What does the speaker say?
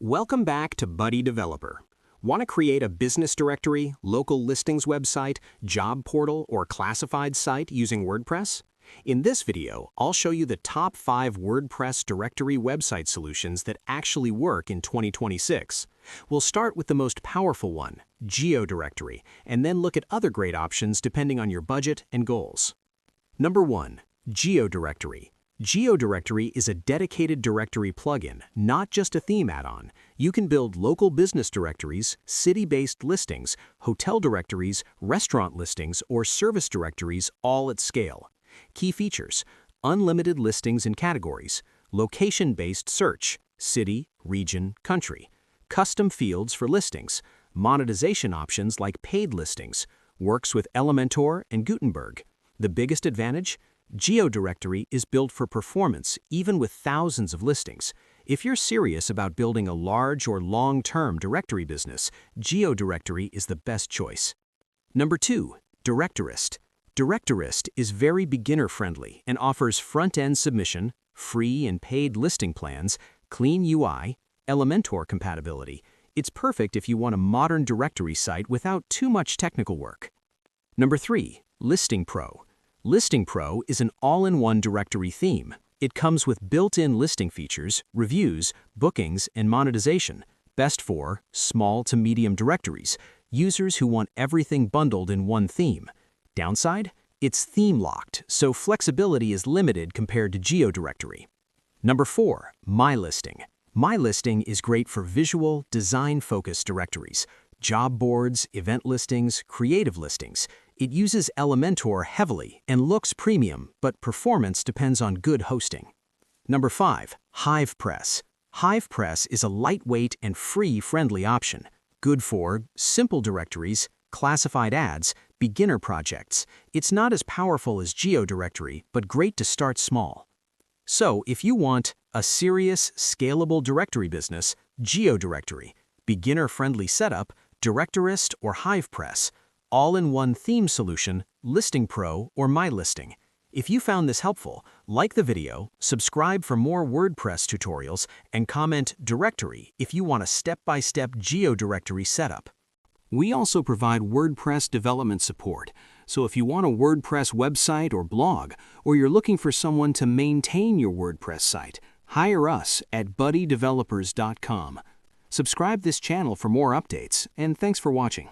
Welcome back to Buddy Developer. Want to create a business directory, local listings website, job portal, or classified site using WordPress? In this video, I'll show you the top 5 WordPress directory website solutions that actually work in 2026. We'll start with the most powerful one, GeoDirectory, and then look at other great options depending on your budget and goals. Number 1. GeoDirectory. GeoDirectory is a dedicated directory plugin, not just a theme add-on. You can build local business directories, city-based listings, hotel directories, restaurant listings, or service directories all at scale. Key features: unlimited listings and categories, location-based search, city, region, country, custom fields for listings, monetization options like paid listings, works with Elementor and Gutenberg. The biggest advantage? GeoDirectory is built for performance even with thousands of listings. If you're serious about building a large or long-term directory business, GeoDirectory is the best choice. Number 2. Directorist. Directorist is very beginner-friendly and offers front-end submission, free and paid listing plans, clean UI, Elementor compatibility. It's perfect if you want a modern directory site without too much technical work. Number 3. Listing Pro. Listing Pro is an all-in-one directory theme. It comes with built-in listing features, reviews, bookings, and monetization, best for small to medium directories, users who want everything bundled in one theme. Downside? It's theme-locked, so flexibility is limited compared to GeoDirectory. Number 4. My Listing. My Listing is great for visual, design-focused directories, job boards, event listings, creative listings. It uses Elementor heavily and looks premium, but performance depends on good hosting. Number 5. HivePress. HivePress is a lightweight and free-friendly option, good for simple directories, classified ads, beginner projects. It's not as powerful as GeoDirectory, but great to start small. So, if you want a serious, scalable directory business, GeoDirectory, beginner-friendly setup, Directorist or HivePress, all-in-one theme solution, Listing Pro or My Listing. If you found this helpful, like the video, subscribe for more WordPress tutorials, and comment directory if you want a step-by-step GeoDirectory setup. We also provide WordPress development support, so if you want a WordPress website or blog, or you're looking for someone to maintain your WordPress site, hire us at buddydevelopers.com. Subscribe this channel for more updates, and thanks for watching.